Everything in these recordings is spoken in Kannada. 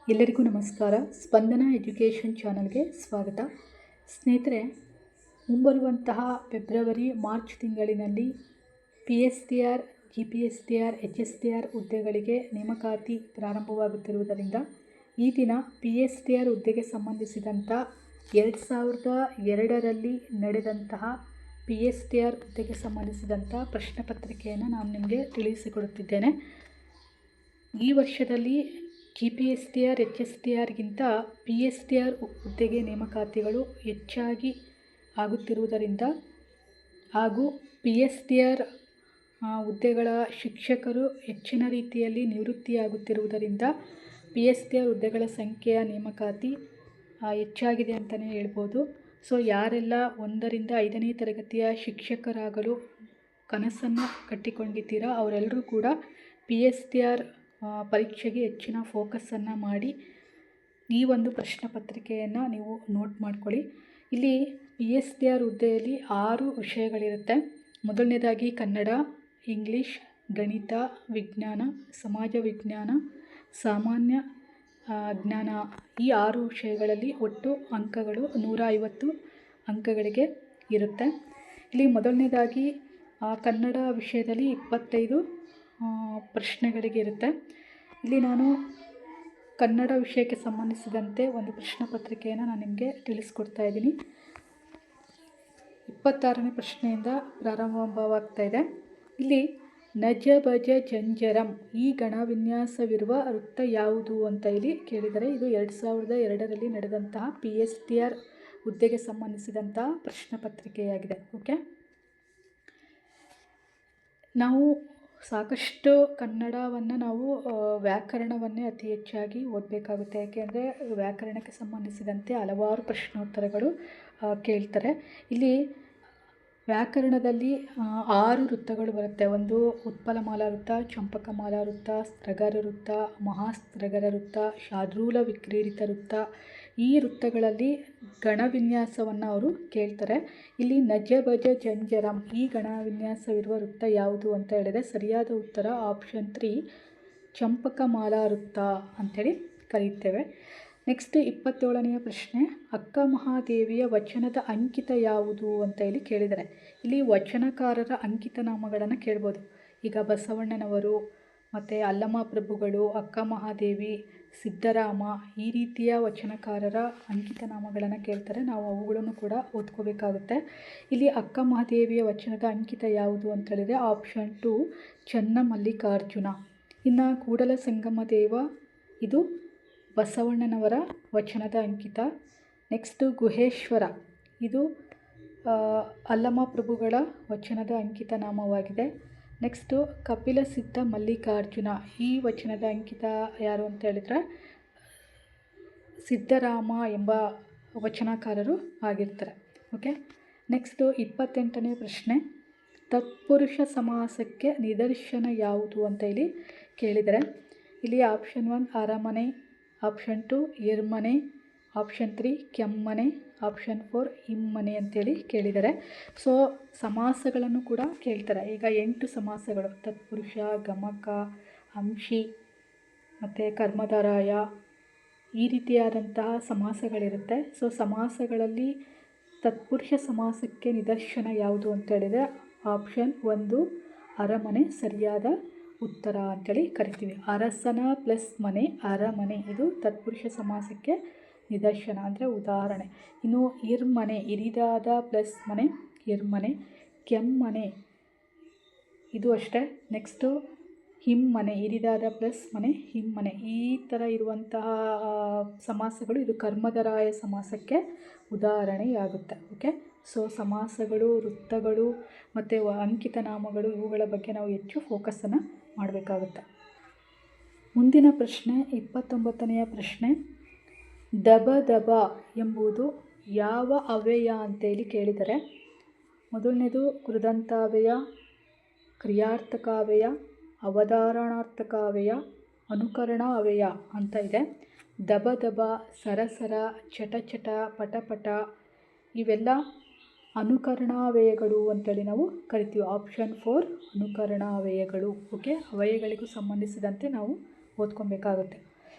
ಎಲ್ಲರಿಗೂ ನಮಸ್ಕಾರ. ಸ್ಪಂದನ ಎಜುಕೇಷನ್ ಚಾನಲ್ಗೆ ಸ್ವಾಗತ. ಸ್ನೇಹಿತರೆ, ಮುಂಬರುವಂತಹ ಫೆಬ್ರವರಿ ಮಾರ್ಚ್ ತಿಂಗಳಿನಲ್ಲಿ PSTR, GPSTR, HSTR ಹುದ್ದೆಗಳಿಗೆ ನೇಮಕಾತಿ ಪ್ರಾರಂಭವಾಗುತ್ತಿರುವುದರಿಂದ ಈ ದಿನ PSTR ಹುದ್ದೆಗೆ ಸಂಬಂಧಿಸಿದಂಥ 2002ರಲ್ಲಿ ನಡೆದಂತಹ PSTR ಹುದ್ದೆಗೆ ಸಂಬಂಧಿಸಿದಂಥ ಪ್ರಶ್ನೆ ಪತ್ರಿಕೆಯನ್ನು ನಾನು ನಿಮಗೆ ತಿಳಿಸಿಕೊಡುತ್ತಿದ್ದೇನೆ. ಈ ವರ್ಷದಲ್ಲಿ GPSTR, HSTRಗಿಂತ PSTR ಹುದ್ದೆಗೆ ನೇಮಕಾತಿಗಳು ಹೆಚ್ಚಾಗಿ ಆಗುತ್ತಿರುವುದರಿಂದ ಹಾಗೂ PSTR ಹುದ್ದೆಗಳ ಶಿಕ್ಷಕರು ಹೆಚ್ಚಿನ ರೀತಿಯಲ್ಲಿ ನಿವೃತ್ತಿಯಾಗುತ್ತಿರುವುದರಿಂದ PSTR ಹುದ್ದೆಗಳ ಸಂಖ್ಯೆಯ ನೇಮಕಾತಿ ಹೆಚ್ಚಾಗಿದೆ ಅಂತಲೇ ಹೇಳ್ಬೋದು. ಸೊ ಯಾರೆಲ್ಲ 1ರಿಂದ 5ನೇ ತರಗತಿಯ ಶಿಕ್ಷಕರಾಗಲು ಕನಸನ್ನು ಕಟ್ಟಿಕೊಂಡಿದ್ದೀರಾ ಅವರೆಲ್ಲರೂ ಕೂಡ PSTR ಪರೀಕ್ಷೆಗೆ ಹೆಚ್ಚಿನ ಫೋಕಸನ್ನು ಮಾಡಿ ಈ ಒಂದು ಪ್ರಶ್ನೆ ಪತ್ರಿಕೆಯನ್ನು ನೀವು ನೋಟ್ ಮಾಡ್ಕೊಳ್ಳಿ. ಇಲ್ಲಿ PSTR ಹುದ್ದೆಯಲ್ಲಿ 6 ವಿಷಯಗಳಿರುತ್ತೆ. ಮೊದಲನೇದಾಗಿ ಕನ್ನಡ, ಇಂಗ್ಲೀಷ್, ಗಣಿತ, ವಿಜ್ಞಾನ, ಸಮಾಜ ವಿಜ್ಞಾನ, ಸಾಮಾನ್ಯ ಜ್ಞಾನ. ಈ 6 ವಿಷಯಗಳಲ್ಲಿ ಒಟ್ಟು ಅಂಕಗಳು 150 ಅಂಕಗಳಿಗೆ ಇರುತ್ತೆ. ಇಲ್ಲಿ ಮೊದಲನೇದಾಗಿ ಕನ್ನಡ ವಿಷಯದಲ್ಲಿ 25 ಪ್ರಶ್ನೆಗಳಿಗೆ ಇರುತ್ತೆ. ಇಲ್ಲಿ ನಾನು ಕನ್ನಡ ವಿಷಯಕ್ಕೆ ಸಂಬಂಧಿಸಿದಂತೆ ಒಂದು ಪ್ರಶ್ನೆ ಪತ್ರಿಕೆಯನ್ನು ನಾನು ನಿಮಗೆ ತಿಳಿಸ್ಕೊಡ್ತಾ ಇದ್ದೀನಿ. 26ನೇ ಪ್ರಶ್ನೆಯಿಂದ ಪ್ರಾರಂಭವಾಗ್ತಾ ಇದೆ. ಇಲ್ಲಿ ನಜ ಭಜ ಜಂಜರಂ ಈ ಗಣವಿನ್ಯಾಸವಿರುವ ವೃತ್ತ ಯಾವುದು ಅಂತ ಇಲ್ಲಿ ಕೇಳಿದರೆ ಇದು 2002ರಲ್ಲಿ ನಡೆದಂತಹ PSTR ಹುದ್ದೆಗೆ ಸಂಬಂಧಿಸಿದಂತಹ ಪ್ರಶ್ನೆ ಪತ್ರಿಕೆಯಾಗಿದೆ. ಓಕೆ, ನಾವು ಸಾಕಷ್ಟು ಕನ್ನಡವನ್ನು ನಾವು ವ್ಯಾಕರಣವನ್ನೇ ಅತಿ ಹೆಚ್ಚಾಗಿ ಓದಬೇಕಾಗುತ್ತೆ. ಯಾಕೆಂದರೆ ವ್ಯಾಕರಣಕ್ಕೆ ಸಂಬಂಧಿಸಿದಂತೆ ಹಲವಾರು ಪ್ರಶ್ನೋತ್ತರಗಳು ಕೇಳ್ತಾರೆ. ಇಲ್ಲಿ ವ್ಯಾಕರಣದಲ್ಲಿ 6 ವೃತ್ತಗಳು ಬರುತ್ತೆ. ಒಂದು ಉತ್ಪಲಮಾಲಾ ವೃತ್ತ, ಚಂಪಕಮಾಲಾ ವೃತ್ತ, ಸ್ತ್ರಗರ ವೃತ್ತ, ಮಹಾಸ್ತ್ರಗರ ವೃತ್ತ, ಶಾರ್ದೂಲ ವಿಕ್ರೀಡಿತ ವೃತ್ತ. ಈ ವೃತ್ತಗಳಲ್ಲಿ ಗಣವಿನ್ಯಾಸವನ್ನು ಅವರು ಕೇಳ್ತಾರೆ. ಇಲ್ಲಿ ನಜ ಭಜ ಜಂಜರಂ ಈ ಗಣವಿನ್ಯಾಸವಿರುವ ವೃತ್ತ ಯಾವುದು ಅಂತ ಹೇಳಿದರೆ ಸರಿಯಾದ ಉತ್ತರ ಆಪ್ಷನ್ 3 ಚಂಪಕಮಾಲಾ ವೃತ್ತ ಅಂಥೇಳಿ ಕರೆಯುತ್ತೇವೆ. ನೆಕ್ಸ್ಟ್ 27ನೆಯ ಪ್ರಶ್ನೆ, ಅಕ್ಕ ಮಹಾದೇವಿಯ ವಚನದ ಅಂಕಿತ ಯಾವುದು ಅಂತ ಇಲ್ಲಿ ಕೇಳಿದರೆ ಇಲ್ಲಿ ವಚನಕಾರರ ಅಂಕಿತ ನಾಮಗಳನ್ನು ಕೇಳ್ಬೋದು. ಈಗ ಬಸವಣ್ಣನವರು ಮತ್ತು ಅಲ್ಲಮ ಪ್ರಭುಗಳು, ಅಕ್ಕ ಮಹಾದೇವಿ, ಸಿದ್ದರಾಮ ಈ ರೀತಿಯ ವಚನಕಾರರ ಅಂಕಿತ ನಾಮಗಳನ್ನು ಕೇಳ್ತಾರೆ. ನಾವು ಅವುಗಳನ್ನು ಕೂಡ ಓದ್ಕೋಬೇಕಾಗುತ್ತೆ. ಇಲ್ಲಿ ಅಕ್ಕ ಮಹಾದೇವಿಯ ವಚನದ ಅಂಕಿತ ಯಾವುದು ಅಂತ ಹೇಳಿದರೆ ಆಪ್ಷನ್ 2 ಚನ್ನಮಲ್ಲಿಕಾರ್ಜುನ. ಇನ್ನು ಕೂಡಲ ಸಂಗಮ ದೇವ ಇದು ಬಸವಣ್ಣನವರ ವಚನದ ಅಂಕಿತ. ನೆಕ್ಸ್ಟು ಗುಹೇಶ್ವರ ಇದು ಅಲ್ಲಮ ಪ್ರಭುಗಳ ವಚನದ ಅಂಕಿತ ನಾಮವಾಗಿದೆ. ನೆಕ್ಸ್ಟು ಕಪಿಲ ಸಿದ್ಧ ಮಲ್ಲಿಕಾರ್ಜುನ ಈ ವಚನದ ಅಂಕಿತ ಯಾರು ಅಂತ ಹೇಳಿದರೆ ಸಿದ್ದರಾಮ ಎಂಬ ವಚನಕಾರರು ಆಗಿರ್ತಾರೆ. ಓಕೆ, ನೆಕ್ಸ್ಟು 28ನೇ ಪ್ರಶ್ನೆ, ತತ್ಪುರುಷ ಸಮಾಸಕ್ಕೆ ನಿದರ್ಶನ ಯಾವುದು ಅಂತ ಇಲ್ಲಿ ಕೇಳಿದರೆ ಇಲ್ಲಿ ಆಪ್ಷನ್ 1 ಅರಮನೆ, ಆಪ್ಷನ್ 2 ಎರ್ಮನೆ, ಆಪ್ಷನ್ 3 ಕೆಮ್ಮನೆ, ಆಪ್ಷನ್ 4 ಇಮ್ಮನೆ ಅಂತೇಳಿ ಕೇಳಿದ್ದಾರೆ. ಸೊ ಸಮಾಸಗಳನ್ನು ಕೂಡ ಕೇಳ್ತಾರೆ. ಈಗ 8 ಸಮಾಸಗಳು ತತ್ಪುರುಷ, ಗಮಕ, ಅಂಶಿ ಮತ್ತು ಕರ್ಮಧಾರಯ ಈ ರೀತಿಯಾದಂತಹ ಸಮಾಸಗಳಿರುತ್ತೆ. ಸೊ ಸಮಾಸಗಳಲ್ಲಿ ತತ್ಪುರುಷ ಸಮಾಸಕ್ಕೆ ನಿದರ್ಶನ ಯಾವುದು ಅಂತ ಹೇಳಿದರೆ ಆಪ್ಷನ್ 1 ಅರಮನೆ ಸರಿಯಾದ ಉತ್ತರ ಅಂತೇಳಿ ಕರಿತೀವಿ. ಅರಸನ ಪ್ಲಸ್ ಮನೆ ಅರಮನೆ ಇದು ತತ್ಪುರುಷ ಸಮಾಸಕ್ಕೆ ನಿದರ್ಶನ ಅಂದರೆ ಉದಾಹರಣೆ. ಇನ್ನು ಇರ್ಮನೆ ಹಿರಿದಾದ ಪ್ಲಸ್ ಮನೆ ಇರ್ಮನೆ, ಕೆಮ್ಮನೆ ಇದು ಅಷ್ಟೇ. ನೆಕ್ಸ್ಟು ಹಿಮ್ಮನೆ ಹಿರಿದಾದ ಪ್ಲಸ್ ಮನೆ ಹಿಮ್ಮನೆ. ಈ ಥರ ಇರುವಂತಹ ಸಮಾಸಗಳು ಇದು ಕರ್ಮಧಾರಯ ಸಮಾಸಕ್ಕೆ ಉದಾಹರಣೆಯಾಗುತ್ತೆ. ಓಕೆ, ಸೊ ಸಮಾಸಗಳು, ವೃತ್ತಗಳು ಮತ್ತು ಅಂಕಿತ ನಾಮಗಳು ಇವುಗಳ ಬಗ್ಗೆ ನಾವು ಹೆಚ್ಚು ಫೋಕಸನ್ನು ಮಾಡಬೇಕಾಗುತ್ತೆ. ಮುಂದಿನ ಪ್ರಶ್ನೆ 29ನೆಯ ಪ್ರಶ್ನೆ, ದಬ ದಬ ಎಂಬುದು ಯಾವ ಅವ್ಯಯ ಅಂತೇಳಿ ಕೇಳಿದರೆ ಮೊದಲನೇದು ಕೃದಂತಾವ್ಯಯ, ಕ್ರಿಯಾರ್ಥಕ ಅವ್ಯಯ, ಅವಧಾರಣಾರ್ಥಕ ಅವ್ಯಯ, ಅನುಕರಣ ಅವ್ಯಯ ಅಂತ ಇದೆ. ದಬ ದಬ, ಸರಸರ, ಚಟ ಚಟ, ಪಟ ಪಟ ಇವೆಲ್ಲ ಅನುಕರಣಾವ್ಯಯಗಳು ಅಂತೇಳಿ ನಾವು ಕರಿತೀವಿ. ಆಪ್ಷನ್ 4 ಅನುಕರಣಾವ್ಯಯಗಳು. ಓಕೆ, ಅವ್ಯಯಗಳಿಗೂ ಸಂಬಂಧಿಸಿದಂತೆ ನಾವು ಓದ್ಕೊಬೇಕಾಗುತ್ತೆ.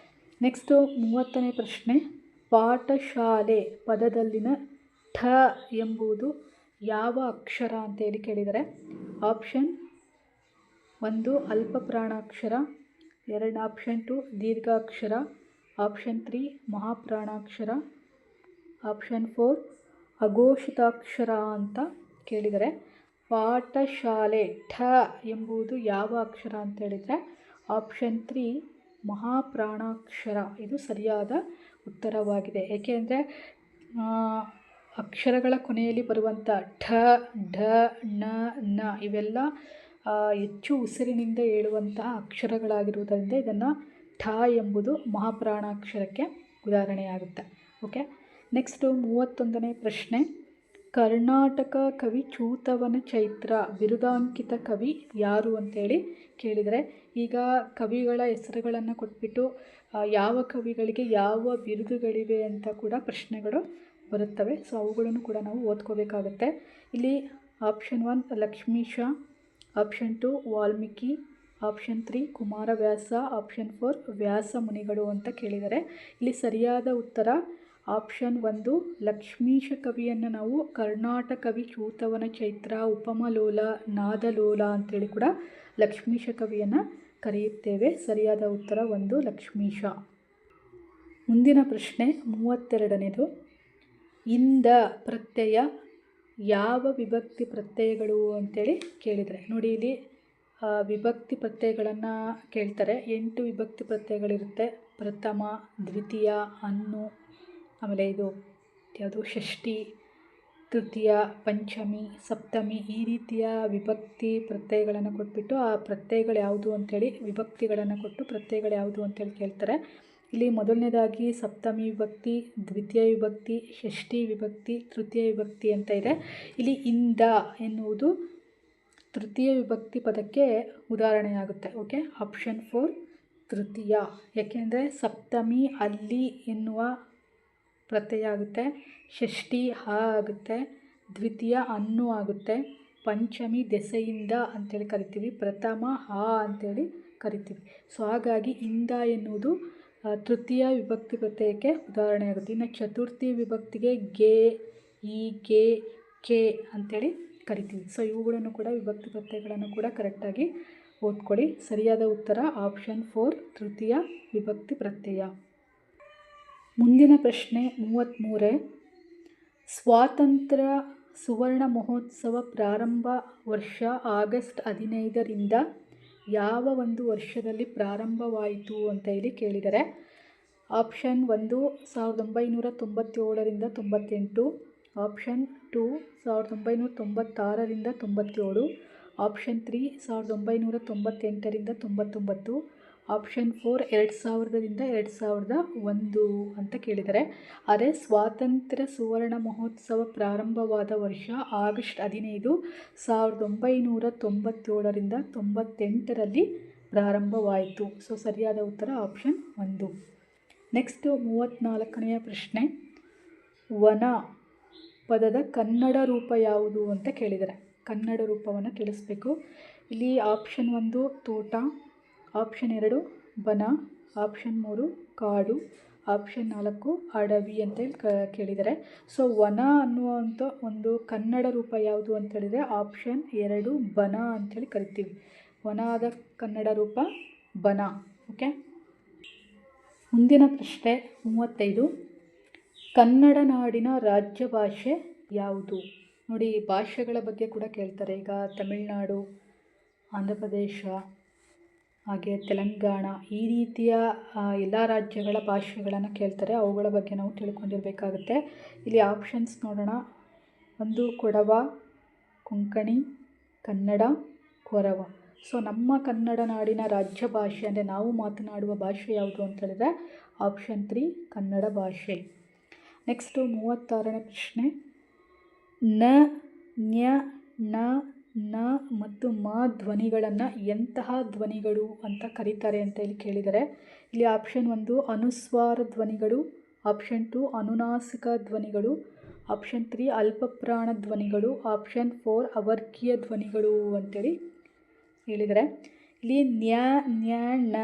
ನೆಕ್ಸ್ಟು 30ನೇ ಪ್ರಶ್ನೆ, ಪಾಠಶಾಲೆ ಪದದಲ್ಲಿನ ಠ ಎಂಬುದು ಯಾವ ಅಕ್ಷರ ಅಂತೇಳಿ ಕೇಳಿದರೆ ಆಪ್ಷನ್ 1 ಅಲ್ಪ ಪ್ರಾಣಾಕ್ಷರ, ಆಪ್ಷನ್ 2 ದೀರ್ಘಾಕ್ಷರ, ಆಪ್ಷನ್ 3 ಮಹಾಪ್ರಾಣಾಕ್ಷರ, ಆಪ್ಷನ್ 4 ಅಘೋಷಿತಾಕ್ಷರ ಅಂತ ಕೇಳಿದರೆ ಪಾಠಶಾಲೆ ಠ ಎಂಬುದು ಯಾವ ಅಕ್ಷರ ಅಂತ ಹೇಳಿದರೆ ಆಪ್ಷನ್ 3 ಮಹಾಪ್ರಾಣಾಕ್ಷರ ಇದು ಸರಿಯಾದ ಉತ್ತರವಾಗಿದೆ. ಏಕೆಂದರೆ ಅಕ್ಷರಗಳ ಕೊನೆಯಲ್ಲಿ ಬರುವಂಥ ಠ, ಢ, ಣ, ನ ಇವೆಲ್ಲ ಹೆಚ್ಚು ಉಸಿರಿನಿಂದ ಹೇಳುವಂತಹ ಅಕ್ಷರಗಳಾಗಿರುವುದರಿಂದ ಇದನ್ನು ಠ ಎಂಬುದು ಮಹಾಪ್ರಾಣಾಕ್ಷರಕ್ಕೆ ಉದಾಹರಣೆಯಾಗುತ್ತೆ. ಓಕೆ, ನೆಕ್ಸ್ಟು 31ನೇ ಪ್ರಶ್ನೆ, ಕರ್ನಾಟಕ ಕವಿ ಚೂತವನ ಚೈತ್ರ ಬಿರುದಾಂಕಿತ ಕವಿ ಯಾರು ಅಂತೇಳಿ ಕೇಳಿದರೆ ಈಗ ಕವಿಗಳ ಹೆಸರುಗಳನ್ನು ಕೊಟ್ಬಿಟ್ಟು ಯಾವ ಕವಿಗಳಿಗೆ ಯಾವ ಬಿರುದುಗಳಿವೆ ಅಂತ ಕೂಡ ಪ್ರಶ್ನೆಗಳು ಬರುತ್ತವೆ. ಸೊ ಅವುಗಳನ್ನು ಕೂಡ ನಾವು ಓದ್ಕೋಬೇಕಾಗುತ್ತೆ. ಇಲ್ಲಿ option 1 Lakshmisha, option 2 Valmiki, option 3 Kumaravyasa, option 4 ವ್ಯಾಸ ಮುನಿಗಳು ಅಂತ ಕೇಳಿದರೆ ಇಲ್ಲಿ ಸರಿಯಾದ ಉತ್ತರ ಆಪ್ಷನ್ 1 ಲಕ್ಷ್ಮೀಶ ಕವಿಯನ್ನು ನಾವು ಕರ್ನಾಟಕ ಕವಿ ಚೂತವನ ಚೈತ್ರ, ಉಪಮಲೋಲ, ನಾದಲೋಲ ಅಂತೇಳಿ ಕೂಡ ಲಕ್ಷ್ಮೀಶ ಕವಿಯನ್ನು ಕರೆಯುತ್ತೇವೆ. ಸರಿಯಾದ ಉತ್ತರ 1 ಲಕ್ಷ್ಮೀಶ. ಮುಂದಿನ ಪ್ರಶ್ನೆ 32ನೇದು, ಇಂದ ಪ್ರತ್ಯಯ ಯಾವ ವಿಭಕ್ತಿ ಪ್ರತ್ಯಯಗಳು ಅಂತೇಳಿ ಕೇಳಿದರೆ ನೋಡಿ ಇಲ್ಲಿ ವಿಭಕ್ತಿ ಪ್ರತ್ಯಯಗಳನ್ನು ಕೇಳ್ತಾರೆ. 8 ವಿಭಕ್ತಿ ಪ್ರತ್ಯಯಗಳಿರುತ್ತೆ. ಪ್ರಥಮ, ದ್ವಿತೀಯ, ಅನ್ನು, ಆಮೇಲೆ ಇದು ಯಾವುದು ಷಷ್ಠಿ, ತೃತೀಯ, ಪಂಚಮಿ, ಸಪ್ತಮಿ ಈ ರೀತಿಯ ವಿಭಕ್ತಿ ಪ್ರತ್ಯಯಗಳನ್ನು ಕೊಟ್ಬಿಟ್ಟು ಆ ಪ್ರತ್ಯಯಗಳು ಯಾವುದು ಅಂಥೇಳಿ ವಿಭಕ್ತಿಗಳನ್ನು ಕೊಟ್ಟು ಪ್ರತ್ಯಯಗಳು ಯಾವುದು ಅಂತೇಳಿ ಕೇಳ್ತಾರೆ. ಇಲ್ಲಿ ಮೊದಲನೇದಾಗಿ ಸಪ್ತಮಿ ವಿಭಕ್ತಿ, ದ್ವಿತೀಯ ವಿಭಕ್ತಿ, ಷಷ್ಠಿ ವಿಭಕ್ತಿ, ತೃತೀಯ ವಿಭಕ್ತಿ ಅಂತ ಇದೆ. ಇಲ್ಲಿ ಇಂದ ಎನ್ನುವುದು ತೃತೀಯ ವಿಭಕ್ತಿ ಪದಕ್ಕೆ ಉದಾಹರಣೆಯಾಗುತ್ತೆ. ಓಕೆ, ಆಪ್ಷನ್ 4 ತೃತೀಯ. ಯಾಕೆಂದರೆ ಸಪ್ತಮಿ ಅಲ್ಲಿ ಎನ್ನುವ ಪ್ರತ್ಯಯ ಆಗುತ್ತೆ, ಷಷ್ಠಿ ಹ ಆಗುತ್ತೆ, ದ್ವಿತೀಯ ಅನ್ನು ಆಗುತ್ತೆ, ಪಂಚಮಿ ದೆಸೆಯಿಂದ ಅಂತೇಳಿ ಕರಿತೀವಿ, ಪ್ರಥಮ ಹ ಅಂತೇಳಿ ಕರಿತೀವಿ. ಸೊ ಹಾಗಾಗಿ ಇಂದ ಎನ್ನುವುದು ತೃತೀಯ ವಿಭಕ್ತಿ ಪ್ರತ್ಯಯಕ್ಕೆ ಉದಾಹರಣೆಯಾಗುತ್ತೆ. ಇನ್ನು ಚತುರ್ಥಿ ವಿಭಕ್ತಿಗೆ ಗೆ, ಈ, ಗೆ, ಕೆ ಅಂತೇಳಿ ಕರಿತೀವಿ. ಸೊ ಇವುಗಳನ್ನು ಕೂಡ ವಿಭಕ್ತಿ ಪ್ರತ್ಯಯಗಳನ್ನು ಕೂಡ ಕರೆಕ್ಟಾಗಿ ಓದ್ಕೊಳ್ಳಿ. ಸರಿಯಾದ ಉತ್ತರ ಆಪ್ಷನ್ 4 ತೃತೀಯ ವಿಭಕ್ತಿ ಪ್ರತ್ಯಯ. ಮುಂದಿನ ಪ್ರಶ್ನೆ 33, ಸ್ವಾತಂತ್ರ್ಯ ಸುವರ್ಣ ಮಹೋತ್ಸವ ಪ್ರಾರಂಭ ವರ್ಷ ಆಗಸ್ಟ್ 15ರಿಂದ ಯಾವ ಒಂದು ವರ್ಷದಲ್ಲಿ ಪ್ರಾರಂಭವಾಯಿತು ಅಂತ ಇಲ್ಲಿ ಕೇಳಿದರೆ ಆಪ್ಷನ್ 1 1997ರಿಂದ 98, ಆಪ್ಷನ್ 2 1996ರಿಂದ 97, ಆಪ್ಷನ್ 3 1998ರಿಂದ 99, ಆಪ್ಷನ್ 4 2000ರಿಂದ 2001 ಅಂತ ಕೇಳಿದರೆ ಅದೇ ಸ್ವಾತಂತ್ರ್ಯ ಸುವರ್ಣ ಮಹೋತ್ಸವ ಪ್ರಾರಂಭವಾದ ವರ್ಷ ಆಗಸ್ಟ್ 15 1997ರಿಂದ 98ರಲ್ಲಿ ಪ್ರಾರಂಭವಾಯಿತು. ಸೊ ಸರಿಯಾದ ಉತ್ತರ ಆಪ್ಷನ್ 1. ನೆಕ್ಸ್ಟು 34ನೆಯ ಪ್ರಶ್ನೆ, ವನ ಪದದ ಕನ್ನಡ ರೂಪ ಯಾವುದು ಅಂತ ಕೇಳಿದರೆ ಕನ್ನಡ ರೂಪವನ್ನು ತಿಳಿಸ್ಬೇಕು. ಇಲ್ಲಿ ಆಪ್ಷನ್ 1 ತೋಟ, ಆಪ್ಷನ್ 2 ಬನ, ಆಪ್ಷನ್ 3 ಕಾಡು, ಆಪ್ಷನ್ 4 ಅಡವಿ ಅಂತೇಳಿ ಕೇಳಿದರೆ ಸೊ ವನ ಅನ್ನುವಂಥ ಒಂದು ಕನ್ನಡ ರೂಪ ಯಾವುದು ಅಂತ ಹೇಳಿದರೆ ಆಪ್ಷನ್ 2 ಬನ ಅಂತೇಳಿ ಕರಿತೀವಿ. ವನದ ಕನ್ನಡ ರೂಪ ಬನ. ಓಕೆ, ಮುಂದಿನ ಪ್ರಶ್ನೆ 35, ಕನ್ನಡ ನಾಡಿನ ರಾಜ್ಯ ಭಾಷೆ ಯಾವುದು? ನೋಡಿ, ಭಾಷೆಗಳ ಬಗ್ಗೆ ಕೂಡ ಕೇಳ್ತಾರೆ. ಈಗ ತಮಿಳುನಾಡು, ಆಂಧ್ರ ಪ್ರದೇಶ, ಹಾಗೆ ತೆಲಂಗಾಣ ಈ ರೀತಿಯ ಎಲ್ಲ ರಾಜ್ಯಗಳ ಭಾಷೆಗಳನ್ನು ಕೇಳ್ತಾರೆ. ಅವುಗಳ ಬಗ್ಗೆ ನಾವು ತಿಳ್ಕೊಂಡಿರಬೇಕಾಗುತ್ತೆ. ಇಲ್ಲಿ ಆಪ್ಷನ್ಸ್ ನೋಡೋಣ. 1 ಕೊಡವ, ಕೊಂಕಣಿ, ಕನ್ನಡ, ಕೊರವ. ಸೊ ನಮ್ಮ ಕನ್ನಡ ನಾಡಿನ ರಾಜ್ಯ ಭಾಷೆ ಅಂದರೆ ನಾವು ಮಾತನಾಡುವ ಭಾಷೆ ಯಾವುದು ಅಂತ ಹೇಳಿದ್ರೆ ಆಪ್ಷನ್ 3 ಕನ್ನಡ ಭಾಷೆ. ನೆಕ್ಸ್ಟು 36ನೇ ಪ್ರಶ್ನೆ, ನ, ನ್ಯ, ಣ, ನ ಮತ್ತು ಮ ಧ್ವನಿಗಳನ್ನು ಎಂತಹ ಧ್ವನಿಗಳು ಅಂತ ಕರೀತಾರೆ ಅಂತ ಇಲ್ಲಿ ಕೇಳಿದರೆ ಇಲ್ಲಿ ಆಪ್ಷನ್ 1 ಅನುಸ್ವಾರ ಧ್ವನಿಗಳು, ಆಪ್ಷನ್ 2 ಅನುನಾಸಿಕ ಧ್ವನಿಗಳು, ಆಪ್ಷನ್ 3 ಅಲ್ಪಪ್ರಾಣ ಧ್ವನಿಗಳು, ಆಪ್ಷನ್ 4 ಅವರ್ಗೀಯ ಧ್ವನಿಗಳು ಅಂತೇಳಿ ಹೇಳಿದರೆ ಇಲ್ಲಿ ನ್ಯ ನ್ಯ ಣ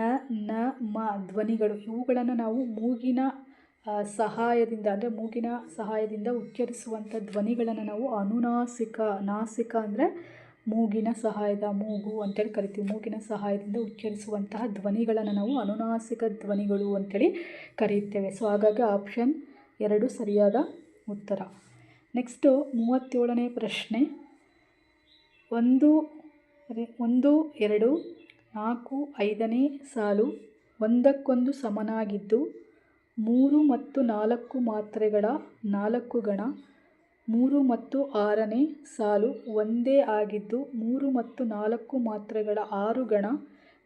ನ ಮ ಧ್ವನಿಗಳು ಇವುಗಳನ್ನು ನಾವು ಮೂಗಿನ ಸಹಾಯದಿಂದ ಅಂದರೆ ಮೂಗಿನ ಸಹಾಯದಿಂದ ಉಚ್ಚರಿಸುವಂಥ ಧ್ವನಿಗಳನ್ನು ನಾವು ಅನುನಾಸಿಕ, ನಾಸಿಕ ಅಂದರೆ ಮೂಗಿನ ಸಹಾಯದ, ಮೂಗು ಅಂತೇಳಿ ಕರಿತೀವಿ. ಮೂಗಿನ ಸಹಾಯದಿಂದ ಉಚ್ಚರಿಸುವಂತಹ ಧ್ವನಿಗಳನ್ನು ನಾವು ಅನುನಾಸಿಕ ಧ್ವನಿಗಳು ಅಂತೇಳಿ ಕರೆಯುತ್ತೇವೆ. ಸೊ ಹಾಗಾಗಿ ಆಪ್ಷನ್ 2 ಸರಿಯಾದ ಉತ್ತರ. ನೆಕ್ಸ್ಟು 37ನೇ ಪ್ರಶ್ನೆ. 1, 2, 4, 5ನೇ ಸಾಲು ಒಂದಕ್ಕೊಂದು ಸಮನಾಗಿದ್ದು 3 ಮತ್ತು 4 ಮಾತ್ರೆಗಳ 4 ಗಣ, 3 ಮತ್ತು 6ನೇ ಸಾಲು ಒಂದೇ ಆಗಿದ್ದು 3 ಮತ್ತು 4 ಮಾತ್ರೆಗಳ 6 ಗಣ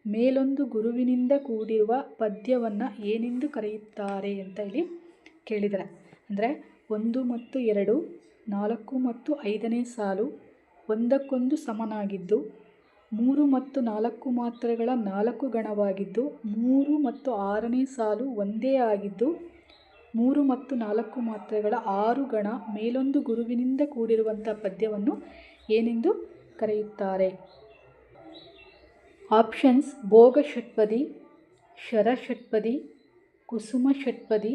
ಮೇಲೊಂದು ಗುರುವಿನಿಂದ ಕೂಡಿರುವ ಪದ್ಯವನ್ನು ಏನೆಂದು ಕರೆಯುತ್ತಾರೆ ಅಂತ ಇಲ್ಲಿ ಕೇಳಿದ್ದಾರೆ. ಅಂದರೆ 1 ಮತ್ತು 2, 4 ಮತ್ತು 5ನೇ ಸಾಲು ಒಂದಕ್ಕೊಂದು ಸಮನಾಗಿದ್ದು 3 ಮತ್ತು 4 ಮಾತ್ರೆಗಳ 4 ಗಣವಾಗಿದ್ದು 3 ಮತ್ತು 6ನೇ ಸಾಲು ಒಂದೇ ಆಗಿದ್ದು 3 ಮತ್ತು 4 ಮಾತ್ರೆಗಳ 6 ಗಣ ಮೇಲೊಂದು ಗುರುವಿನಿಂದ ಕೂಡಿರುವಂಥ ಪದ್ಯವನ್ನು ಏನೆಂದು ಕರೆಯುತ್ತಾರೆ? ಆಪ್ಷನ್ಸ್: ಭೋಗ ಷಟ್ಪದಿ, ಶರ ಷಟ್ಪದಿ, ಕುಸುಮ ಷಟ್ಪದಿ,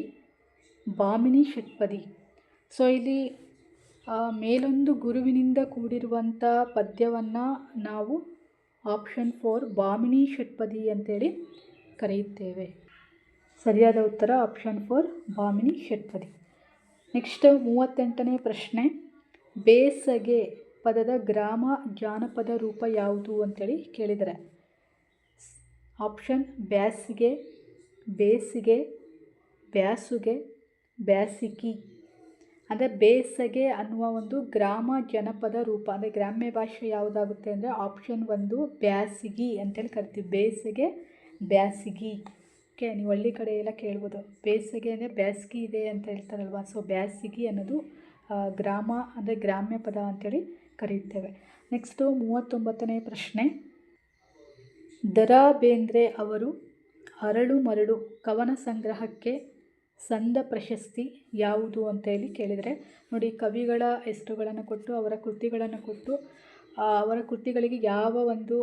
ಭಾಮಿನಿ ಷಟ್ಪದಿ. ಸೊ ಇಲ್ಲಿ ಮೇಲೊಂದು ಗುರುವಿನಿಂದ ಕೂಡಿರುವಂಥ ಪದ್ಯವನ್ನು ನಾವು ಆಪ್ಷನ್ 4 ಭಾಮಿನಿ ಷಟ್ಪದಿ ಅಂತೇಳಿ ಕರೆಯುತ್ತೇವೆ. ಸರಿಯಾದ ಉತ್ತರ ಆಪ್ಷನ್ 4 ಭಾಮಿನಿ ಷಟ್ಪದಿ. ನೆಕ್ಸ್ಟ್ 38ನೇ ಪ್ರಶ್ನೆ. ಬೇಸಗೆ ಪದದ ಗ್ರಾಮ ಜಾನಪದ ರೂಪ ಯಾವುದು ಅಂತೇಳಿ ಕೇಳಿದರೆ ಆಪ್ಷನ್: ಬ್ಯಾಸಿಗೆ, ಬೇಸಿಗೆ, ಬ್ಯಾಸುಗೆ, ಬ್ಯಾಸಿಗಿ. ಅಂದರೆ ಬೇಸಗೆ ಅನ್ನುವ ಒಂದು ಗ್ರಾಮ ಜನಪದ ರೂಪ ಅಂದರೆ ಗ್ರಾಮ್ಯ ಭಾಷೆ ಯಾವುದಾಗುತ್ತೆ ಅಂದರೆ ಆಪ್ಷನ್ 1 ಬ್ಯಾಸಿಗಿ ಅಂತೇಳಿ ಕರಿತೀವಿ. ಬೇಸಿಗೆ, ಬ್ಯಾಸಿಗಿ. ಓಕೆ, ನೀವು ಹಳ್ಳಿ ಕಡೆ ಎಲ್ಲ ಕೇಳ್ಬೋದು, ಬೇಸಿಗೆ ಅಂದರೆ ಬ್ಯಾಸಗಿ ಇದೆ ಅಂತ ಹೇಳ್ತಾರಲ್ವ. ಸೊ ಬ್ಯಾಸಿಗಿ ಅನ್ನೋದು ಗ್ರಾಮ ಅಂದರೆ ಗ್ರಾಮ್ಯ ಪದ ಅಂತೇಳಿ ಕರೆಯುತ್ತೇವೆ. ನೆಕ್ಸ್ಟು 39ನೇ ಪ್ರಶ್ನೆ. ದ.ರಾ ಬೇಂದ್ರೆ ಅವರು ಅರಳು ಮರಳು ಕವನ ಸಂಗ್ರಹಕ್ಕೆ ಸಂದ ಪ್ರಶಸ್ತಿ ಯಾವುದು ಅಂತ ಹೇಳಿ ಕೇಳಿದರೆ ನೋಡಿ, ಕವಿಗಳ ಹೆಸರುಗಳನ್ನು ಕೊಟ್ಟು ಅವರ ಕೃತಿಗಳನ್ನು ಕೊಟ್ಟು ಅವರ ಕೃತಿಗಳಿಗೆ ಯಾವ ಒಂದು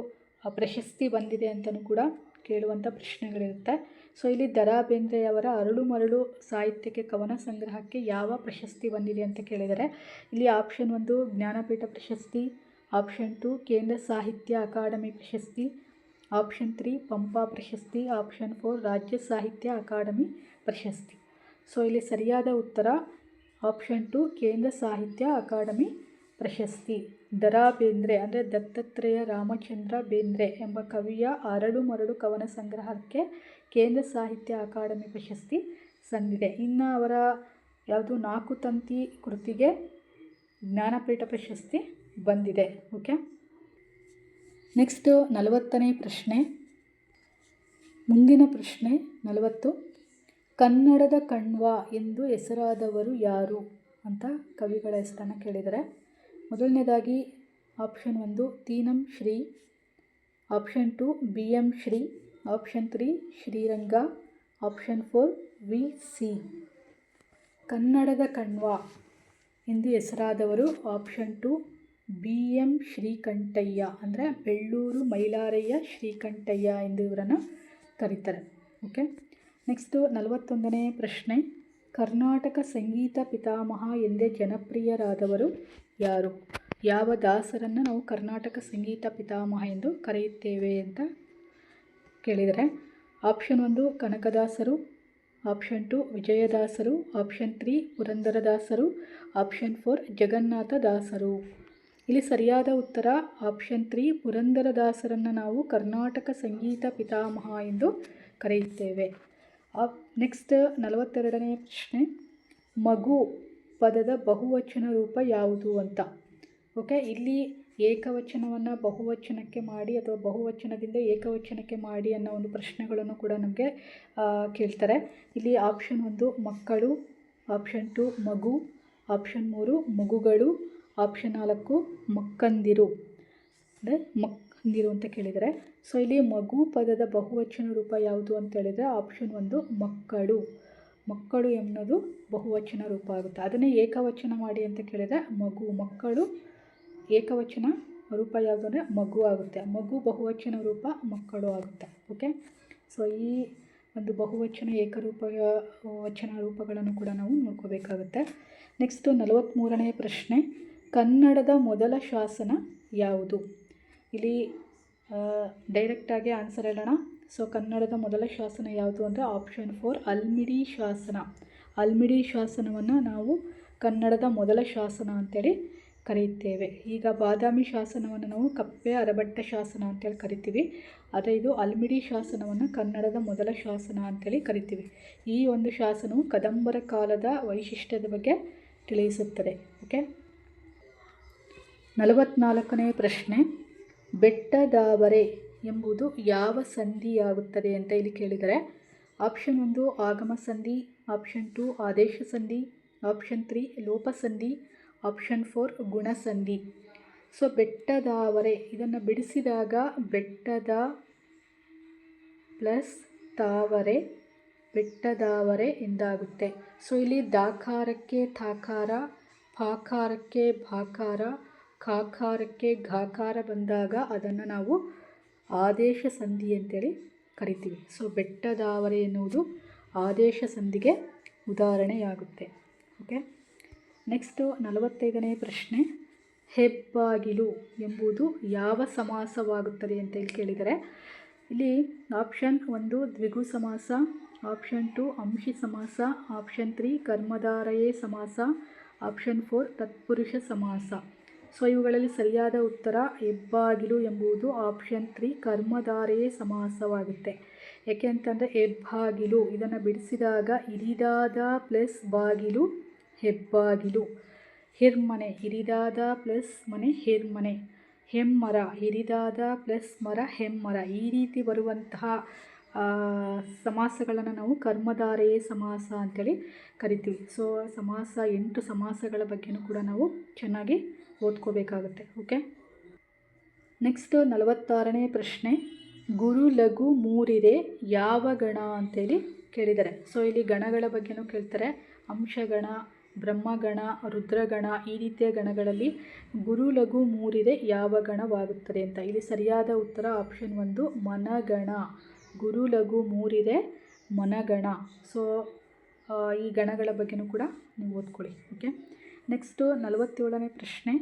ಪ್ರಶಸ್ತಿ ಬಂದಿದೆ ಅಂತಲೂ ಕೂಡ ಕೇಳುವಂಥ ಪ್ರಶ್ನೆಗಳಿರುತ್ತೆ. ಸೊ ಇಲ್ಲಿ ದ.ರಾ ಬೇಂದ್ರೆಯವರ ಅರಳು ಮರಳು ಸಾಹಿತ್ಯಕ್ಕೆ ಕವನ ಸಂಗ್ರಹಕ್ಕೆ ಯಾವ ಪ್ರಶಸ್ತಿ ಬಂದಿದೆ ಅಂತ ಕೇಳಿದರೆ ಇಲ್ಲಿ ಆಪ್ಷನ್ 1 ಜ್ಞಾನಪೀಠ ಪ್ರಶಸ್ತಿ, ಆಪ್ಷನ್ 2 ಕೇಂದ್ರ ಸಾಹಿತ್ಯ ಅಕಾಡೆಮಿ ಪ್ರಶಸ್ತಿ, ಆಪ್ಷನ್ 3 ಪಂಪ ಪ್ರಶಸ್ತಿ, ಆಪ್ಷನ್ 4 ರಾಜ್ಯ ಸಾಹಿತ್ಯ ಅಕಾಡೆಮಿ ಪ್ರಶಸ್ತಿ. ಸೊ ಇಲ್ಲಿ ಸರಿಯಾದ ಉತ್ತರ ಆಪ್ಷನ್ 2 ಕೇಂದ್ರ ಸಾಹಿತ್ಯ ಅಕಾಡೆಮಿ ಪ್ರಶಸ್ತಿ. ದ.ರಾ ಬೇಂದ್ರೆ ಅಂದರೆ ದತ್ತಾತ್ರೇಯ ರಾಮಚಂದ್ರ ಬೇಂದ್ರೆ ಎಂಬ ಕವಿಯ ಅರಳು ಮರಳು ಕವನ ಸಂಗ್ರಹಕ್ಕೆ ಕೇಂದ್ರ ಸಾಹಿತ್ಯ ಅಕಾಡೆಮಿ ಪ್ರಶಸ್ತಿ ಸಂದಿದೆ. ಇನ್ನು ಅವರ ಯಾವುದು 4 ತಂತಿ ಕೃತಿಗೆ ಜ್ಞಾನಪೀಠ ಪ್ರಶಸ್ತಿ ಬಂದಿದೆ. ಓಕೆ, ನೆಕ್ಸ್ಟ್ 40ನೇ ಪ್ರಶ್ನೆ. ಮುಂದಿನ ಪ್ರಶ್ನೆ 40. ಕನ್ನಡದ ಕಣ್ವ ಎಂದು ಹೆಸರಾದವರು ಯಾರು ಅಂತ ಕವಿಗಳ ಹೆಸರನ್ನು ಕೇಳಿದರೆ ಮೊದಲನೇದಾಗಿ option 1 Ti Nam Shri, option 2 BM Shri, option 3 Shriranga, option 4 VC. ಕನ್ನಡದ ಕಣ್ವ ಎಂದು ಹೆಸರಾದವರು ಆಪ್ಷನ್ 2 ಬಿ.ಎಂ ಶ್ರೀಕಂಠಯ್ಯ ಅಂದರೆ ಬೆಳ್ಳೂರು ಮೈಲಾರಯ್ಯ ಶ್ರೀಕಂಠಯ್ಯ ಎಂದು ಇವರನ್ನು ಕರೀತಾರೆ. ಓಕೆ, ನೆಕ್ಸ್ಟು 41ನೇ ಪ್ರಶ್ನೆ. ಕರ್ನಾಟಕ ಸಂಗೀತ ಪಿತಾಮಹ ಎಂದೇ ಜನಪ್ರಿಯರಾದವರು ಯಾರು? ಯಾವ ದಾಸರನ್ನು ನಾವು ಕರ್ನಾಟಕ ಸಂಗೀತ ಪಿತಾಮಹ ಎಂದು ಕರೆಯುತ್ತೇವೆ ಅಂತ ಕೇಳಿದರೆ ಆಪ್ಷನ್ 1 ಕನಕದಾಸರು, ಆಪ್ಷನ್ 2 ವಿಜಯದಾಸರು, ಆಪ್ಷನ್ 3 ಪುರಂದರದಾಸರು, ಆಪ್ಷನ್ 4 ಜಗನ್ನಾಥ ದಾಸರು. ಇಲ್ಲಿ ಸರಿಯಾದ ಉತ್ತರ ಆಪ್ಷನ್ 3 ಪುರಂದರದಾಸರನ್ನು ನಾವು ಕರ್ನಾಟಕ ಸಂಗೀತ ಪಿತಾಮಹ ಎಂದು ಕರೆಯುತ್ತೇವೆ. ನೆಕ್ಸ್ಟ್ 42ನೇ ಪ್ರಶ್ನೆ. ಮಗು ಪದದ ಬಹುವಚನ ರೂಪ ಯಾವುದು ಅಂತ. ಓಕೆ, ಇಲ್ಲಿ ಏಕವಚನವನ್ನು ಬಹುವಚನಕ್ಕೆ ಮಾಡಿ ಅಥವಾ ಬಹುವಚನದಿಂದ ಏಕವಚನಕ್ಕೆ ಮಾಡಿ ಅನ್ನೋ ಒಂದು ಪ್ರಶ್ನೆಗಳನ್ನು ಕೂಡ ನಮಗೆ ಕೇಳ್ತಾರೆ. ಇಲ್ಲಿ ಆಪ್ಷನ್ 1 ಮಕ್ಕಳು, ಆಪ್ಷನ್ 2 ಮಗು, ಆಪ್ಷನ್ 3 ಮಗುಗಳು, ಆಪ್ಷನ್ 4 ಮಕ್ಕಂದಿರು ಅಂದರೆ ಮಕ್ಕಂದಿರು ಅಂತ ಕೇಳಿದರೆ ಸೊ ಇಲ್ಲಿ ಮಗು ಪದದ ಬಹುವಚನ ರೂಪ ಯಾವುದು ಅಂತ ಹೇಳಿದರೆ ಆಪ್ಷನ್ 1 ಮಕ್ಕಳು. ಮಕ್ಕಳು ಎನ್ನುವುದು ಬಹುವಚನ ರೂಪ ಆಗುತ್ತೆ. ಅದನ್ನೇ ಏಕವಚನ ಮಾಡಿ ಅಂತ ಕೇಳಿದರೆ ಮಗು, ಮಕ್ಕಳು ಏಕವಚನ ರೂಪ ಯಾವುದು ಅಂದರೆ ಮಗು ಆಗುತ್ತೆ. ಮಗು ಬಹುವಚನ ರೂಪ ಮಕ್ಕಳು ಆಗುತ್ತೆ. ಓಕೆ, ಸೊ ಈ ಒಂದು ಬಹುವಚನ ಏಕರೂಪ ವಚನ ರೂಪಗಳನ್ನು ಕೂಡ ನಾವು ನೋಡ್ಕೋಬೇಕಾಗುತ್ತೆ. ನೆಕ್ಸ್ಟು 43ನೇ ಪ್ರಶ್ನೆ, ಕನ್ನಡದ ಮೊದಲ ಶಾಸನ ಯಾವುದು? ಇಲ್ಲಿ ಡೈರೆಕ್ಟಾಗಿ ಆನ್ಸರ್ ಹೇಳೋಣ. ಸೊ ಕನ್ನಡದ ಮೊದಲ ಶಾಸನ ಯಾವುದು ಅಂದರೆ ಆಪ್ಷನ್ 4 ಅಲ್ಮಿಡಿ ಶಾಸನ. ಅಲ್ಮಿಡಿ ಶಾಸನವನ್ನು ನಾವು ಕನ್ನಡದ ಮೊದಲ ಶಾಸನ ಅಂತೇಳಿ ಕರೆಯುತ್ತೇವೆ. ಈಗ ಬಾದಾಮಿ ಶಾಸನವನ್ನು ನಾವು ಕಪ್ಪೆ ಅರಬಟ್ಟ ಶಾಸನ ಅಂತೇಳಿ ಕರಿತೀವಿ. ಆದರೆ ಇದು ಅಲ್ಮಿಡಿ ಶಾಸನವನ್ನು ಕನ್ನಡದ ಮೊದಲ ಶಾಸನ ಅಂತೇಳಿ ಕರಿತೀವಿ. ಈ ಒಂದು ಶಾಸನವು ಕದಂಬರ ಕಾಲದ ವೈಶಿಷ್ಟ್ಯದ ಬಗ್ಗೆ ತಿಳಿಸುತ್ತದೆ. ಓಕೆ, 44ನೇ ಪ್ರಶ್ನೆ, ಬೆಟ್ಟದಾವರೆ ಎಂಬುದು ಯಾವ ಸಂಧಿಯಾಗುತ್ತದೆ ಅಂತ ಇಲ್ಲಿ ಕೇಳಿದರೆ ಆಪ್ಷನ್ 1 ಆಗಮ ಸಂಧಿ, ಆಪ್ಷನ್ 2 ಆದೇಶ ಸಂಧಿ, ಆಪ್ಷನ್ 3 ಲೋಪ ಸಂಧಿ, ಆಪ್ಷನ್ 4 ಗುಣಸಂಧಿ. ಸೊ ಬೆಟ್ಟದಾವರೆ ಇದನ್ನು ಬಿಡಿಸಿದಾಗ ಬೆಟ್ಟದ ಪ್ಲಸ್ ತಾವರೆ ಬೆಟ್ಟದಾವರೆ ಎಂದಾಗುತ್ತೆ. ಸೊ ಇಲ್ಲಿ ದಾಕಾರಕ್ಕೆ ಥಾಕಾರ, ಪಾಕಾರಕ್ಕೆ ಭಾಕಾರ, ಕಾಕಾರಕ್ಕೆ ಘಾಕಾರ ಬಂದಾಗ ಅದನ್ನು ನಾವು ಆದೇಶ ಸಂಧಿ ಅಂತೇಳಿ ಕರಿತೀವಿ. ಸೊ ಬೆಟ್ಟದಾವರೆ ಎನ್ನುವುದು ಆದೇಶ ಸಂಧಿಗೆ ಉದಾಹರಣೆಯಾಗುತ್ತೆ. ಓಕೆ, ನೆಕ್ಸ್ಟು 45ನೇ ಪ್ರಶ್ನೆ, ಹೆಬ್ಬಾಗಿಲು ಎಂಬುದು ಯಾವ ಸಮಾಸವಾಗುತ್ತದೆ ಅಂತ ಇಲ್ಲಿ ಕೇಳಿದರೆ ಇಲ್ಲಿ ಆಪ್ಷನ್ 1 ದ್ವಿಗು ಸಮಾಸ, ಆಪ್ಷನ್ 2 ಅಂಶಿ ಸಮಾಸ, ಆಪ್ಷನ್ 3 ಕರ್ಮಧಾರಯೇ ಸಮಾಸ, ಆಪ್ಷನ್ 4 ತತ್ಪುರುಷ ಸಮಾಸ. ಸೊ ಇವುಗಳಲ್ಲಿ ಸರಿಯಾದ ಉತ್ತರ ಹೆಬ್ಬಾಗಿಲು ಎಂಬುದು ಆಪ್ಷನ್ 3 ಕರ್ಮಧಾರಯೇ ಸಮಾಸವಾಗುತ್ತೆ. ಏಕೆ ಅಂತಂದರೆ ಹೆಬ್ಬಾಗಿಲು ಇದನ್ನು ಬಿಡಿಸಿದಾಗ ಹಿರಿದಾದ ಪ್ಲಸ್ ಬಾಗಿಲು ಹೆಬ್ಬಾಗಿಲು, ಹಿರ್ಮನೆ ಹಿರಿದಾದ ಪ್ಲಸ್ ಮನೆ ಹಿರ್ಮನೆ, ಹೆಮ್ಮರ ಹಿರಿದಾದ ಪ್ಲಸ್ ಮರ ಹೆಮ್ಮರ. ಈ ರೀತಿ ಬರುವಂತಹ ಸಮಾಸಗಳನ್ನು ನಾವು ಕರ್ಮಧಾರಯೇ ಸಮಾಸ ಅಂತೇಳಿ ಕರಿತೀವಿ. ಸೊ ಸಮಾಸ 8 ಸಮಾಸಗಳ ಬಗ್ಗೆಯೂ ಕೂಡ ನಾವು ಚೆನ್ನಾಗಿ ಓದ್ಕೋಬೇಕಾಗುತ್ತೆ. ಓಕೆ, ನೆಕ್ಸ್ಟ್ 46ನೇ ಪ್ರಶ್ನೆ, ಗುರು ಲಘು ಮೂರಿರೆ ಯಾವ ಗಣ ಅಂತೇಳಿ ಕೇಳಿದ್ದಾರೆ. ಸೊ ಇಲ್ಲಿ ಗಣಗಳ ಬಗ್ಗೆನೂ ಕೇಳ್ತಾರೆ. ಅಂಶಗಣ, ಬ್ರಹ್ಮಗಣ, ರುದ್ರಗಣ, ಈ ರೀತಿಯ ಗಣಗಳಲ್ಲಿ ಗುರು ಲಘು ಮೂರಿರೆ ಯಾವ ಗಣವಾಗುತ್ತದೆ ಅಂತ. ಇಲ್ಲಿ ಸರಿಯಾದ ಉತ್ತರ ಆಪ್ಷನ್ 1 ಮನಗಣ. ಗುರು ಲಘು ಮೂರಿರೆ ಮನಗಣ. ಸೊ ಈ ಗಣಗಳ ಬಗ್ಗೆನೂ ಕೂಡ ನೀವು ಓದ್ಕೊಳ್ಳಿ. ಓಕೆ, ನೆಕ್ಸ್ಟು 47ನೇ ಪ್ರಶ್ನೆ,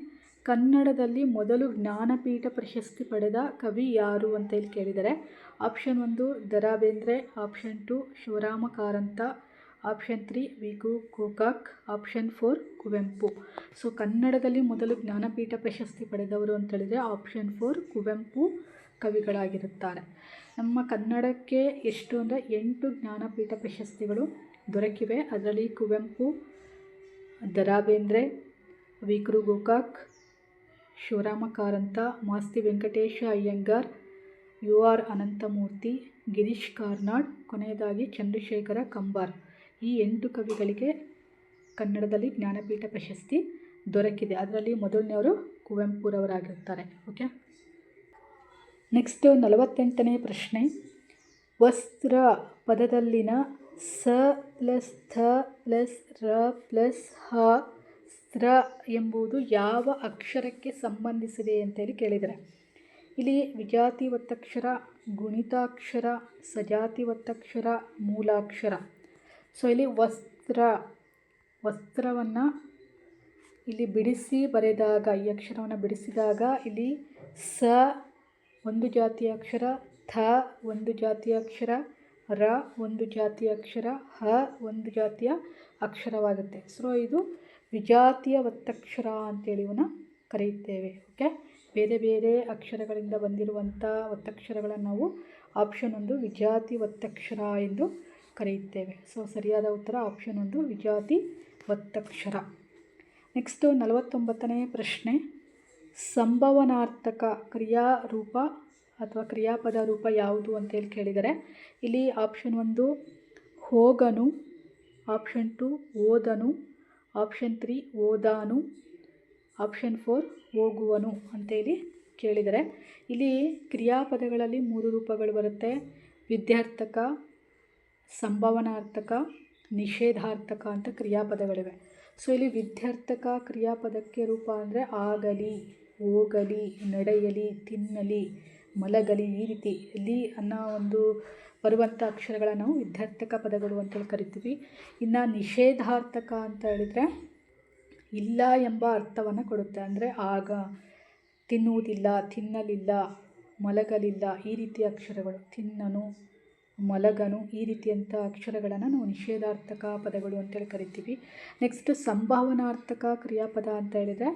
ಕನ್ನಡದಲ್ಲಿ ಮೊದಲು ಜ್ಞಾನಪೀಠ ಪ್ರಶಸ್ತಿ ಪಡೆದ ಕವಿ ಯಾರು ಅಂತ ಇಲ್ಲಿ ಕೇಳಿದರೆ option 1 Da Ra Bendre, option 2 Shivarama Karanth, option 3 Vi Ku Gokak, option 4 Kuvempu. So ಕನ್ನಡದಲ್ಲಿ ಮೊದಲು ಜ್ಞಾನಪೀಠ ಪ್ರಶಸ್ತಿ ಪಡೆದವರು ಅಂತೇಳಿದರೆ ಆಪ್ಷನ್ 4 ಕುವೆಂಪು ಕವಿಗಳಾಗಿರುತ್ತಾರೆ. ನಮ್ಮ ಕನ್ನಡಕ್ಕೆ ಎಷ್ಟು ಅಂದರೆ 8 ಜ್ಞಾನಪೀಠ ಪ್ರಶಸ್ತಿಗಳು ದೊರಕಿವೆ. ಅದರಲ್ಲಿ ಕುವೆಂಪು, ದ ರಾ ಬೇಂದ್ರೆ, ವಿ ಕು ಗೋಕಾಕ್, ಶಿವರಾಮ ಕಾರಂತ, ಮಾಸ್ತಿ ವೆಂಕಟೇಶ ಅಯ್ಯಂಗಾರ್, ಯು ಆರ್ ಅನಂತಮೂರ್ತಿ, ಗಿರೀಶ್ ಕಾರ್ನಾಡ್, ಕೊನೆಯದಾಗಿ ಚಂದ್ರಶೇಖರ ಕಂಬಾರ್. ಈ 8 ಕವಿಗಳಿಗೆ ಕನ್ನಡದಲ್ಲಿ ಜ್ಞಾನಪೀಠ ಪ್ರಶಸ್ತಿ ದೊರಕಿದೆ. ಅದರಲ್ಲಿ ಮೊದಲನೆಯವರು ಕುವೆಂಪುರವರಾಗಿರ್ತಾರೆ. ಓಕೆ, ನೆಕ್ಸ್ಟ್ 48ನೇ ಪ್ರಶ್ನೆ, ವಸ್ತ್ರ ಪದದಲ್ಲಿನ ಸ ಪ್ಲಸ್ ಥ ಪ್ಲಸ್ ರ ಪ್ಲಸ್ ಹ ಸ್ತ್ರ ಎಂಬುದು ಯಾವ ಅಕ್ಷರಕ್ಕೆ ಸಂಬಂಧಿಸಿದೆ ಅಂತೇಳಿ ಕೇಳಿದರೆ ಇಲ್ಲಿ ವಿಜಾತಿ ಒತ್ತಕ್ಷರ, ಗುಣಿತಾಕ್ಷರ, ಸಜಾತಿ ಒತ್ತಕ್ಷರ, ಮೂಲಾಕ್ಷರ. ಸೊ ಇಲ್ಲಿ ವಸ್ತ್ರವನ್ನು ಇಲ್ಲಿ ಬಿಡಿಸಿ ಬರೆದಾಗ, ಈ ಅಕ್ಷರವನ್ನು ಬಿಡಿಸಿದಾಗ ಇಲ್ಲಿ ಸ ಒಂದು ಜಾತಿಯ ಅಕ್ಷರ, ಥ ಒಂದು ಜಾತಿಯ ಅಕ್ಷರ, ರ ಒಂದು ಜಾತಿಯ ಅಕ್ಷರ, ಹ ಒಂದು ಜಾತಿಯ ಅಕ್ಷರವಾಗುತ್ತೆ. ಸೊ ಇದು ವಿಜಾತಿಯ ಒತ್ತಕ್ಷರ ಅಂತೇಳಿ ಇವನ್ನ ಕರೆಯುತ್ತೇವೆ. ಓಕೆ, ಬೇರೆ ಬೇರೆ ಅಕ್ಷರಗಳಿಂದ ಬಂದಿರುವಂಥ ಒತ್ತಕ್ಷರಗಳನ್ನು ನಾವು ಆಪ್ಷನ್ 1 ವಿಜಾತಿ ಒತ್ತಕ್ಷರ ಎಂದು ಕರೆಯುತ್ತೇವೆ. ಸೊ ಸರಿಯಾದ ಉತ್ತರ ಆಪ್ಷನ್ 1 ವಿಜಾತಿ ಒತ್ತಕ್ಷರ. ನೆಕ್ಸ್ಟು 49ನೇ ಪ್ರಶ್ನೆ, ಸಂಭವನಾರ್ಥಕ ಕ್ರಿಯಾರೂಪ ಅಥವಾ ಕ್ರಿಯಾಪದ ರೂಪ ಯಾವುದು ಅಂತೇಳಿ ಕೇಳಿದರೆ ಇಲ್ಲಿ ಆಪ್ಷನ್ 1 ಹೋಗನು, ಆಪ್ಷನ್ 2 ಓದನು, ಆಪ್ಷನ್ 3 ಓದಾನು, ಆಪ್ಷನ್ 4 ಹೋಗುವನು ಅಂತೇಳಿ ಕೇಳಿದರೆ ಇಲ್ಲಿ ಕ್ರಿಯಾಪದಗಳಲ್ಲಿ 3 ರೂಪಗಳು ಬರುತ್ತೆ. ವಿದ್ಯಾರ್ಥಕ, ಸಂಭವನಾರ್ಥಕ, ನಿಷೇಧಾರ್ಥಕ ಅಂತ ಕ್ರಿಯಾಪದಗಳಿವೆ. ಸೊ ಇಲ್ಲಿ ವಿದ್ಯಾರ್ಥಕ ಕ್ರಿಯಾಪದಕ್ಕೆ ರೂಪ ಅಂದರೆ ಆಗಲಿ, ಹೋಗಲಿ, ನಡೆಯಲಿ, ತಿನ್ನಲಿ, ಮಲಗಲಿ, ಈ ರೀತಿ ಲಿ ಅನ್ನೋ ಒಂದು ಬರುವಂಥ ಅಕ್ಷರಗಳನ್ನು ನಾವು ವಿಧ್ಯರ್ಥಕ ಪದಗಳು ಅಂತೇಳಿ ಕರಿತೀವಿ. ಇನ್ನು ನಿಷೇಧಾರ್ಥಕ ಅಂತ ಹೇಳಿದರೆ ಇಲ್ಲ ಎಂಬ ಅರ್ಥವನ್ನು ಕೊಡುತ್ತೆ. ಅಂದರೆ ಆಗ, ತಿನ್ನುವುದಿಲ್ಲ, ತಿನ್ನಲಿಲ್ಲ, ಮಲಗಲಿಲ್ಲ, ಈ ರೀತಿಯ ಅಕ್ಷರಗಳು, ತಿನ್ನನು, ಮಲಗನು, ಈ ರೀತಿಯಂಥ ಅಕ್ಷರಗಳನ್ನು ನಾವು ನಿಷೇಧಾರ್ಥಕ ಪದಗಳು ಅಂತೇಳಿ ಕರಿತೀವಿ. ನೆಕ್ಸ್ಟ್ ಸಂಭಾವನಾರ್ಥಕ ಕ್ರಿಯಾಪದ ಅಂತ ಹೇಳಿದರೆ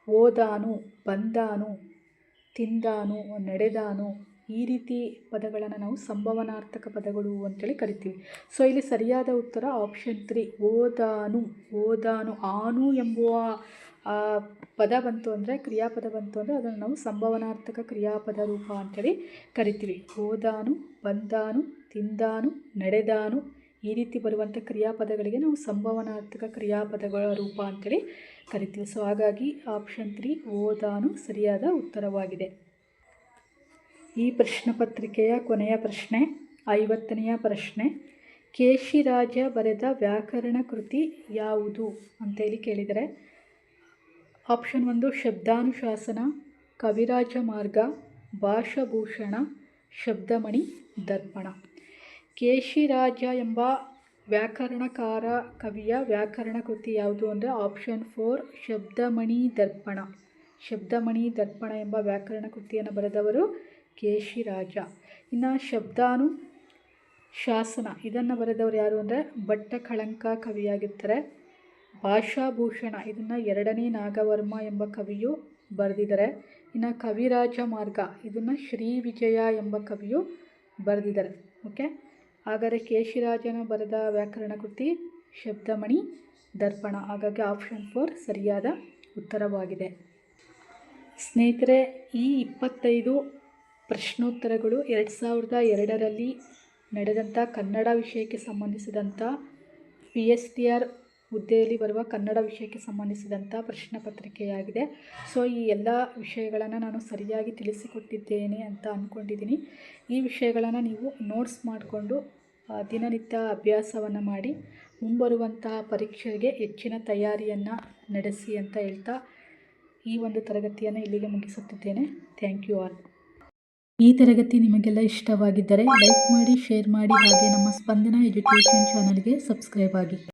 ಹೋದಾನು, ಬಂದಾನು, ತಿಂದಾನು, ನಡೆದಾನು, ಈ ರೀತಿ ಪದಗಳನ್ನು ನಾವು ಸಂಭಾವನಾರ್ಥಕ ಪದಗಳು ಅಂತೇಳಿ ಕರಿತೀವಿ. ಸೊ ಇಲ್ಲಿ ಸರಿಯಾದ ಉತ್ತರ ಆಪ್ಷನ್ 3 ಹೋದಾನು. ಹೋದಾನು, ಆನು ಎಂಬುವ ಪದ ಬಂತು ಅಂದರೆ, ಕ್ರಿಯಾಪದ ಬಂತು ಅಂದರೆ ಅದನ್ನು ನಾವು ಸಂಭಾವನಾರ್ಥಕ ಕ್ರಿಯಾಪದ ರೂಪ ಅಂತೇಳಿ ಕರಿತೀವಿ. ಹೋದಾನು, ಬಂದಾನು, ತಿಂದಾನು, ನಡೆದಾನು, ಈ ರೀತಿ ಬರುವಂಥ ಕ್ರಿಯಾಪದಗಳಿಗೆ ನಾವು ಸಂಭಾವನಾರ್ಥಕ ಕ್ರಿಯಾಪದಗಳ ರೂಪ ಅಂತೇಳಿ ಕರಿತೀವಿ. ಸೊ ಹಾಗಾಗಿ ಆಪ್ಷನ್ 3 ಹೋದಾನು ಸರಿಯಾದ ಉತ್ತರವಾಗಿದೆ. ಈ ಪ್ರಶ್ನೆ ಪತ್ರಿಕೆಯ ಕೊನೆಯ ಪ್ರಶ್ನೆ, 50ನೆಯ ಪ್ರಶ್ನೆ. ಕೇಶಿರಾಜ ಬರೆದ ವ್ಯಾಕರಣ ಕೃತಿ ಯಾವುದು ಅಂತೇಳಿ ಕೇಳಿದರೆ ಆಪ್ಷನ್ 1 ಶಬ್ದಾನುಶಾಸನ, ಕವಿರಾಜ ಮಾರ್ಗ, ಭಾಷಾಭೂಷಣ, ಶಬ್ದಮಣಿ, ದರ್ಪಣ. ಕೇಶಿರಾಜ ಎಂಬ ವ್ಯಾಕರಣಕಾರ ಕವಿಯ ವ್ಯಾಕರಣ ಕೃತಿ ಯಾವುದು ಅಂದರೆ ಆಪ್ಷನ್ 4 ಶಬ್ದಮಣಿ ದರ್ಪಣ. ಶಬ್ದಮಣಿ ದರ್ಪಣ ಎಂಬ ವ್ಯಾಕರಣ ಕೃತಿಯನ್ನು ಬರೆದವರು ಕೇಶಿರಾಜ. ಇನ್ನು ಶಬ್ದಾನುಶಾಸನ ಇದನ್ನು ಬರೆದವರು ಯಾರು ಅಂದರೆ ಭಟ್ಟಕಳಂಕ ಕವಿಯಾಗಿರ್ತಾರೆ. ಭಾಷಾಭೂಷಣ ಇದನ್ನು 2ನೇ ನಾಗವರ್ಮ ಎಂಬ ಕವಿಯು ಬರೆದಿದ್ದಾರೆ. ಇನ್ನು ಕವಿರಾಜ ಮಾರ್ಗ ಇದನ್ನು ಶ್ರೀ ವಿಜಯ ಎಂಬ ಕವಿಯು ಬರೆದಿದ್ದಾರೆ. ಓಕೆ, ಹಾಗಾದರೆ ಕೇಶಿರಾಜನ ಬರೆದ ವ್ಯಾಕರಣ ಕೃತಿ ಶಬ್ದಮಣಿ ದರ್ಪಣ. ಹಾಗಾಗಿ ಆಪ್ಷನ್ 4 ಸರಿಯಾದ ಉತ್ತರವಾಗಿದೆ. ಸ್ನೇಹಿತರೆ, ಈ 25 ಪ್ರಶ್ನೋತ್ತರಗಳು 2002ರಲ್ಲಿ ನಡೆದಂಥ ಕನ್ನಡ ವಿಷಯಕ್ಕೆ ಸಂಬಂಧಿಸಿದಂಥ PSTR ಹುದ್ದೆಯಲ್ಲಿ ಬರುವ ಕನ್ನಡ ವಿಷಯಕ್ಕೆ ಸಂಬಂಧಿಸಿದಂಥ ಪ್ರಶ್ನೆ ಪತ್ರಿಕೆಯಾಗಿದೆ. ಸೊ ಈ ಎಲ್ಲ ವಿಷಯಗಳನ್ನು ನಾನು ಸರಿಯಾಗಿ ತಿಳಿಸಿಕೊಟ್ಟಿದ್ದೇನೆ ಅಂತ ಅಂದ್ಕೊಂಡಿದ್ದೀನಿ. ಈ ವಿಷಯಗಳನ್ನು ನೀವು ನೋಟ್ಸ್ ಮಾಡಿಕೊಂಡು ದಿನನಿತ್ಯ ಅಭ್ಯಾಸವನ್ನು ಮಾಡಿ ಮುಂಬರುವಂತಹ ಪರೀಕ್ಷೆಗೆ ಹೆಚ್ಚಿನ ತಯಾರಿಯನ್ನು ನಡೆಸಿ ಅಂತ ಹೇಳ್ತಾ ಈ ಒಂದು ತರಗತಿಯನ್ನು ಇಲ್ಲಿಗೆ ಮುಗಿಸುತ್ತಿದ್ದೇನೆ. Thank you all. ಈ ತರಗತಿ ನಿಮಗೆಲ್ಲ ಇಷ್ಟವಾಗಿದ್ದರೆ ಲೈಕ್ ಮಾಡಿ, ಶೇರ್ ಮಾಡಿ, ಹಾಗೆ ನಮ್ಮ ಸ್ಪಂದನ ಎಜುಕೇಷನ್ ಚಾನಲ್ಗೆ ಸಬ್ಸ್ಕ್ರೈಬ್ ಆಗಿ.